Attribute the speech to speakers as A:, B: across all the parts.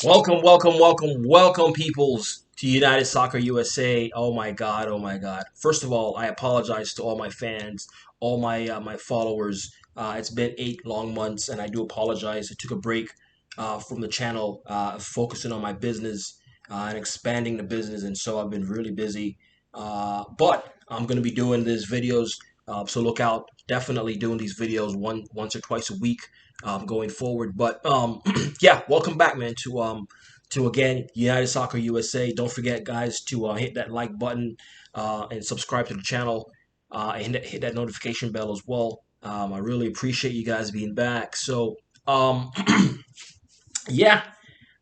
A: Welcome, welcome, welcome, welcome, peoples, to United Soccer USA. Oh my God, oh my God. First of all, I apologize to all my fans, all my followers. It's been 8 long months, and I do apologize. I took a break from the channel, focusing on my business and expanding the business, and so I've been really busy. But I'm going to be doing these videos, so look out. Definitely doing these videos once or twice a week going forward. But yeah, welcome back, man, to again United Soccer USA. Don't forget, guys, to hit that like button and subscribe to the channel and hit that notification bell as well. I really appreciate you guys being back. So yeah,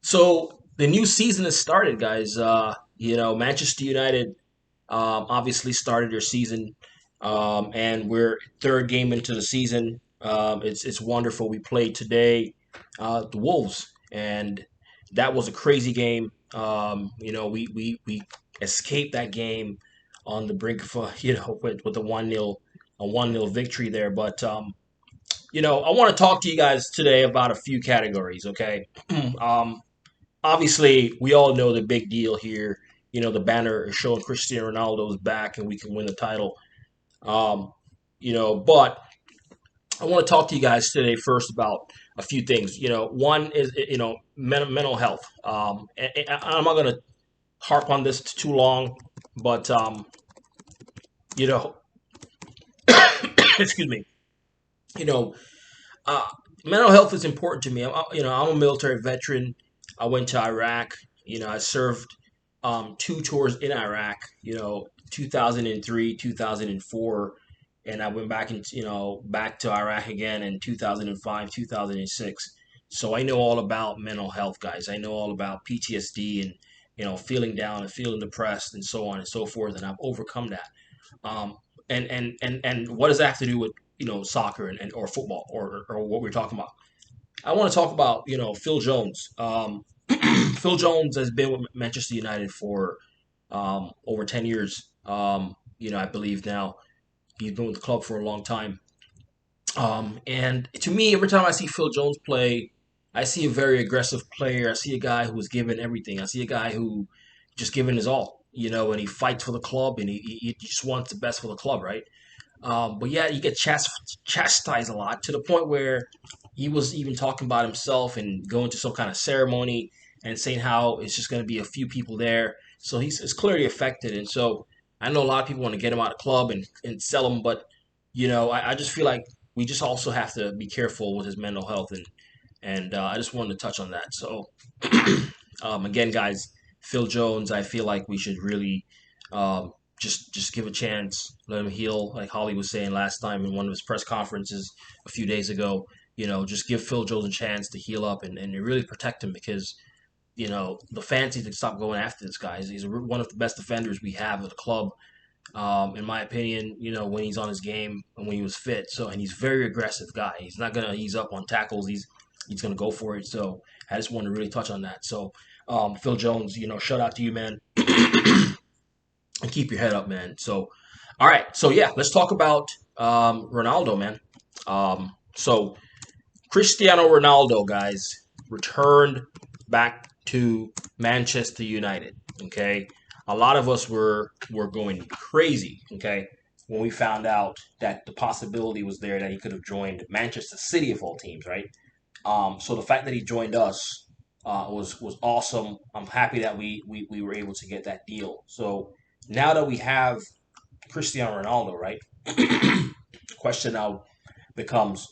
A: so the new season has started, guys. Manchester United obviously started their season, and we're third game into the season. It's wonderful. We played today, the Wolves, and that was a crazy game. We escaped that game on the brink of with a 1-0 victory there. But I want to talk to you guys today about a few categories. Okay, um, obviously we all know the big deal here. The banner is showing Cristiano Ronaldo's back and we can win the title. Um, but I want to talk to you guys today first about a few things. One is mental health. I'm not going to harp on this too long, but you know, excuse me. You know, uh, Mental health is important to me. I'm a military veteran. I went to Iraq. I served 2 tours in Iraq. 2003, 2004, and I went back to Iraq again in 2005, 2006. So I know all about mental health, guys. I know all about PTSD and feeling down and feeling depressed and so on and so forth. And I've overcome that. Um, and what does that have to do with soccer and or football or what we're talking about? I want to talk about Phil Jones. Phil Jones has been with Manchester United for over 10 years. I believe now he's been with the club for a long time. And to me, every time I see Phil Jones play, I see a very aggressive player. I see a guy who's given everything. I see a guy who just given his all. And he fights for the club, and he just wants the best for the club, right? But yeah, you get chastised a lot to the point where he was even talking about himself and going to some kind of ceremony and saying how it's just going to be a few people there. So it's clearly affected. And so I know a lot of people want to get him out of the club and sell him, but I just feel like we just also have to be careful with his mental health, and I just wanted to touch on that. So again, guys, Phil Jones, I feel like we should really just give a chance, let him heal, like Holly was saying last time in one of his press conferences a few days ago. Just give Phil Jones a chance to heal up and really protect him because the fans need to stop going after this guy. He's one of the best defenders we have at the club, in my opinion. When he's on his game and when he was fit. So and he's a very aggressive guy. He's not gonna ease up on tackles. He's gonna go for it. So I just want to really touch on that. So Phil Jones, shout out to you, man. And keep your head up, man. So, all right. So yeah, let's talk about Ronaldo, man. So Cristiano Ronaldo, guys, returned back to Manchester United. Okay, a lot of us were going crazy. Okay, when we found out that the possibility was there that he could have joined Manchester City of all teams, right? So the fact that he joined us was awesome. I'm happy that we were able to get that deal. So now that we have Cristiano Ronaldo, right? The question now becomes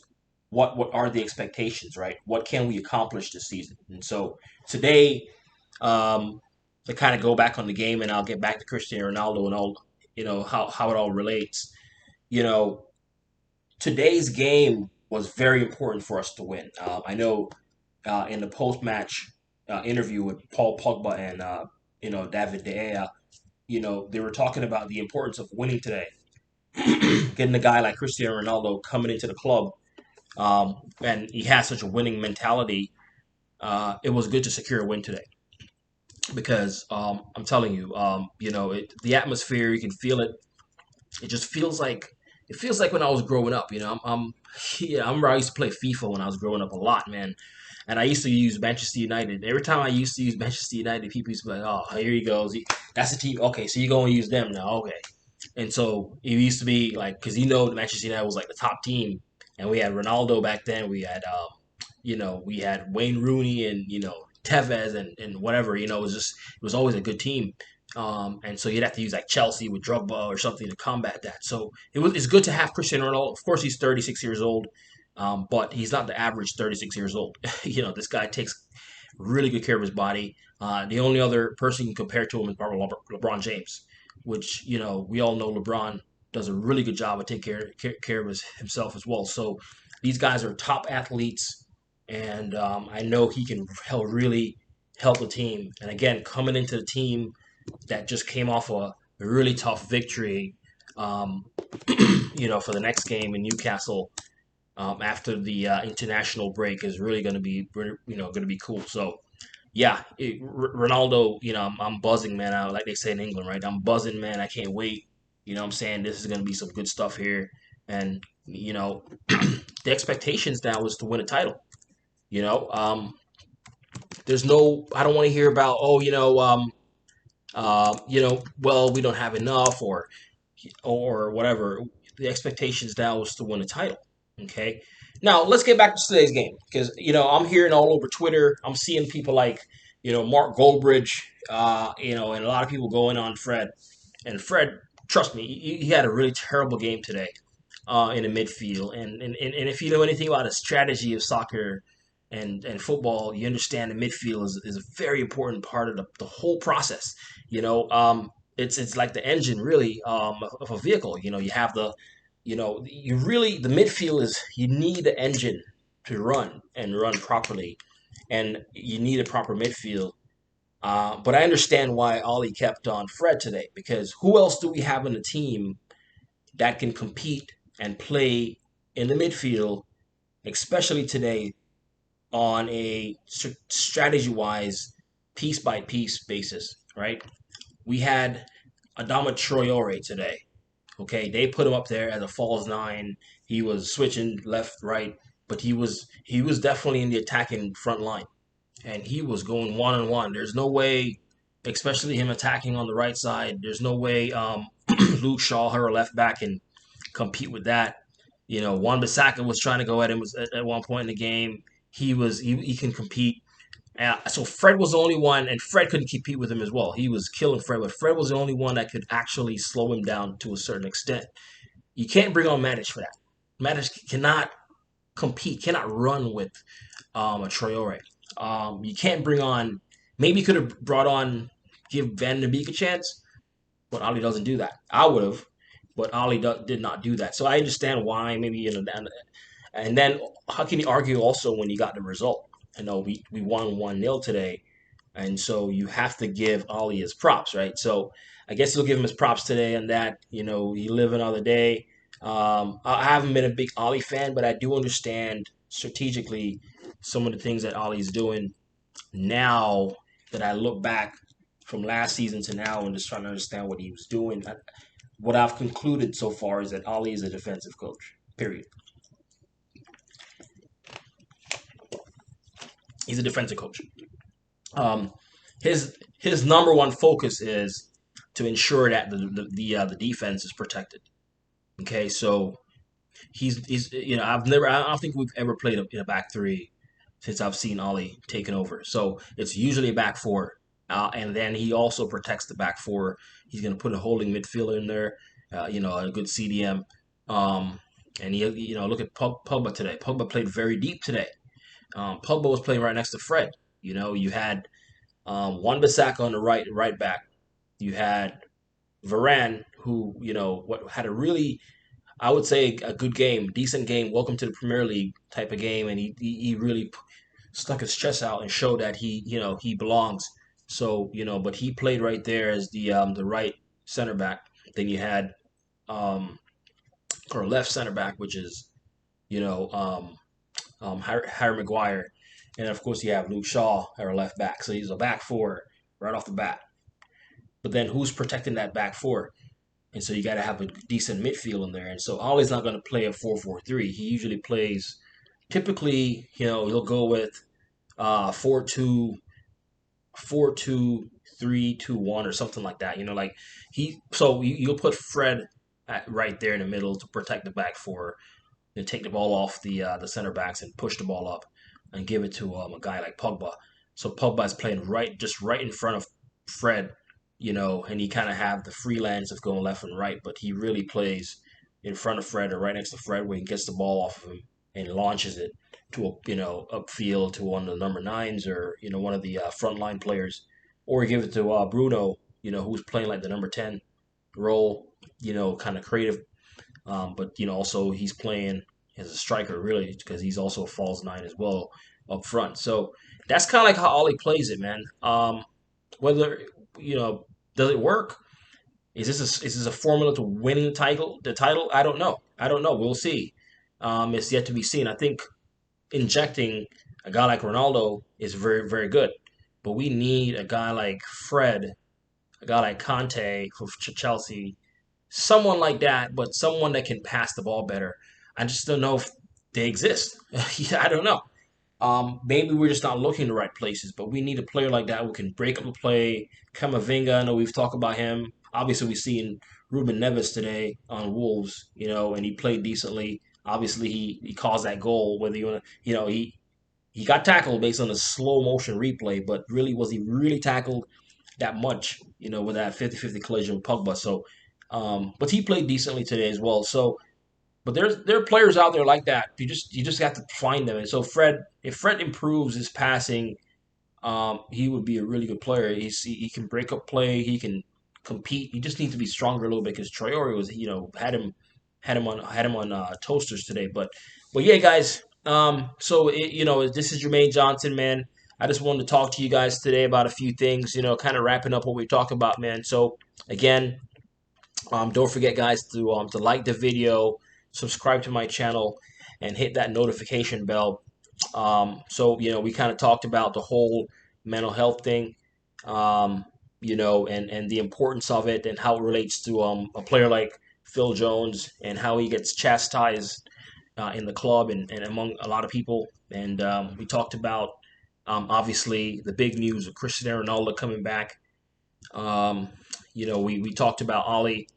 A: what are the expectations, right? What can we accomplish this season? And so today, to kind of go back on the game, and I'll get back to Cristiano Ronaldo and all, how it all relates. You know, Today's game was very important for us to win. I know in the post match interview with Paul Pogba and David De Gea, they were talking about the importance of winning today. Getting a guy like Cristiano Ronaldo coming into the club, and he has such a winning mentality. It was good to secure a win today because I'm telling you, the atmosphere, you can feel it. It just feels like when I was growing up. Yeah, I remember I used to play FIFA when I was growing up a lot, man. And I used to use Manchester United. Every time I used to use Manchester United, people used to be like, "Oh, here he goes. That's the team. Okay, so you're going to use them now. Okay." And so it used to be like, because Manchester United was like the top team, and we had Ronaldo back then. We had, we had Wayne Rooney and Tevez and whatever. It was always a good team. And so you'd have to use like Chelsea with Drogba or something to combat that. So it's good to have Cristiano Ronaldo. Of course, he's 36 years old, but he's not the average 36 years old. This guy takes really good care of his body. The only other person you can compare to him is probably LeBron James, which we all know LeBron does a really good job of taking care of himself as well. So these guys are top athletes, and I know he can really help the team. And again, coming into the team that just came off a really tough victory, um, for the next game in Newcastle after the international break is really going to be going to be cool. So yeah, Ronaldo, I'm buzzing, man. Like they say in England, right? I'm buzzing, man. I can't wait. I'm saying this is going to be some good stuff here, and the expectations now is to win a title. You know, there's no. I don't want to hear about well, we don't have enough or whatever. The expectations now is to win a title. Okay. Now let's get back to today's game because I'm hearing all over Twitter. I'm seeing people like Mark Goldbridge, and a lot of people going on Fred. And Fred, trust me, he had a really terrible game today in the midfield. And if you know anything about the strategy of soccer and football, you understand the midfield is a very important part of the whole process. It's like the engine really of a vehicle. You have the midfield is you need the engine to run and run properly, and you need a proper midfield. But I understand why Ollie kept on Fred today because who else do we have in the team that can compete and play in the midfield, especially today on a strategy wise, piece by piece basis, right? We had Adama Traore today. Okay, they put him up there as a false nine. He was switching left, right, but he was definitely in the attacking front line, and he was going one on one. There's no way, especially him attacking on the right side. There's no way Luke Shaw, her left back, can compete with that. Juan Bissaka was trying to go at him at one point in the game. He can compete. So Fred was the only one, and Fred couldn't compete with him as well. He was killing Fred, but Fred was the only one that could actually slow him down to a certain extent. You can't bring on Matic for that. Matic cannot compete, cannot run with a Traore. You can't bring on. Maybe you could have brought on, give Van de Beek a chance, but Ali doesn't do that. I would have, but Ali did not do that. So I understand why. Maybe and then how can you argue also when you got the result? We won 1-0 today, and so you have to give Ali his props, right? So I guess you'll give him his props today on that. He live another day. I haven't been a big Ali fan, but I do understand strategically some of the things that Ali's doing now that I look back from last season to now and just trying to understand what he was doing. What I've concluded so far is that Ali is a defensive coach. Period. He's a defensive coach. Um, his number one focus is to ensure that the defense is protected. Okay, so he's I don't think we've ever played in a back three since I've seen Ollie taking over. So it's usually a back four, and then he also protects the back four. He's going to put a holding midfielder in there, a good CDM. And look at Pogba today. Pogba played very deep today. Pogba was playing right next to Fred. You had Juan Bissaka on the right back. You had Varane, who what had a really, I would say, a good game, decent game. Welcome to the Premier League type of game, and he really stuck his chest out and showed that he belongs. So but he played right there as the right center back. Then you had or left center back, which is you know Harry Maguire, and of course you have Luke Shaw at left back. So he's a back four right off the bat. But then who's protecting that back four? And so you got to have a decent midfield in there. And so Ollie's not going to play a 4-4-3. He usually plays, typically, he'll go with. 4-2, 4-2-3-2-1 or something like that. Like you'll put Fred right there in the middle to protect the back four, and take the ball off the center backs and push the ball up and give it to a guy like Pogba. So Pogba is playing just right in front of Fred, and he kind of have the freelance of going left and right, but he really plays in front of Fred or right next to Fred where he gets the ball off of him and launches it to a upfield to one of the number nines or one of the front line players, or give it to Bruno, who's playing like the number 10 role, kind of creative, but also he's playing as a striker really because he's also a false nine as well up front. So that's kind of like how Ollie plays it, man. Whether you know does it work? Is this a formula to winning the title? The title? I don't know. I don't know. We'll see. It's yet to be seen. I think injecting a guy like Ronaldo is very very good, but we need a guy like Fred, a guy like Conte for Chelsea, someone like that, but someone that can pass the ball better. I just don't know if they exist. I don't know. Maybe we're just not looking in the right places, but we need a player like that who can break up the play. Kamavinga, I know we've talked about him. Obviously, we've seen Ruben Neves today on Wolves, and he played decently. Obviously, he caused that goal. Whether you want to, he got tackled based on a slow motion replay, but really, was he really tackled that much, with that 50-50 collision with Pogba? So, but he played decently today as well. So, but there are players out there like that. You just have to find them. And so if Fred improves his passing, he would be a really good player. He can break up play. He can compete. He just needs to be stronger a little bit because Traore was had him on toasters today. But yeah, guys. So this is Jermaine Johnson, man. I just wanted to talk to you guys today about a few things. Kind of wrapping up what we talked about, man. So again, don't forget, guys, to like the video, subscribe to my channel, and hit that notification bell. So we kind of talked about the whole mental health thing, and the importance of it and how it relates to a player like Phil Jones and how he gets chastised in the club and among a lot of people. And we talked about obviously the big news of Cristiano Ronaldo coming back. Um, we talked about Ollie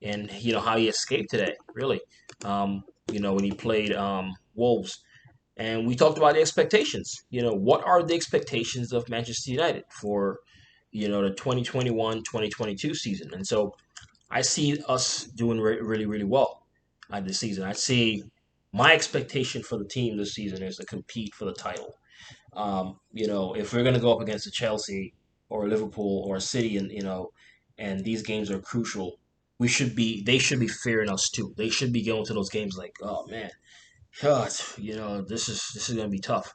A: and how he escaped today, really. When he played Wolves, and we talked about the expectations. What are the expectations of Manchester United for the 2021-2022 season? And so I see us doing really really well this season. I see my expectation for the team this season is to compete for the title. If we're going to go up against a Chelsea or a Liverpool or a City, and these games are crucial, they should be fearing us too. They should be going to those games like, oh man, God, this is going to be tough.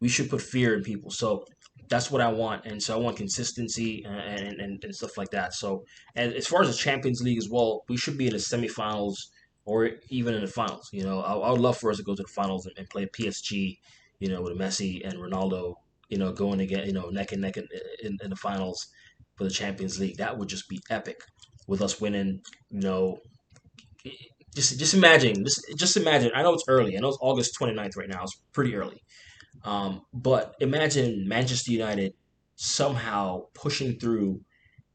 A: We should put fear in people. So that's what I want, and so I want consistency and stuff like that. So, and as far as the Champions League as well, we should be in the semifinals or even in the finals. I would love for us to go to the finals and play PSG, with Messi and Ronaldo, going again, neck and neck in the finals for the Champions League. That would just be epic, with us winning. Just imagine. I know it's early. I know it's August 29th right now. It's pretty early. But imagine Manchester United somehow pushing through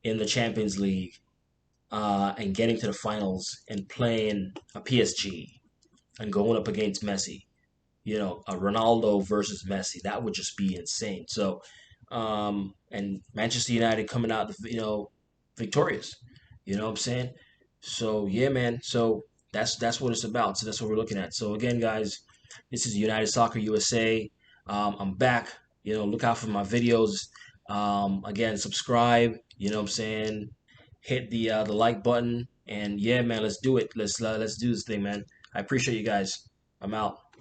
A: in the Champions League and getting to the finals and playing a PSG and going up against Messi. A Ronaldo versus Messi. That would just be insane. So, and Manchester United coming out, victorious. You know what I'm saying? So yeah, man. So that's what it's about. So that's what we're looking at. So again, guys, this is United Soccer USA. I'm back. Look out for my videos. Again, subscribe. You know what I'm saying? Hit the like button. And yeah, man, let's do it. Let's do this thing, man. I appreciate you guys. I'm out.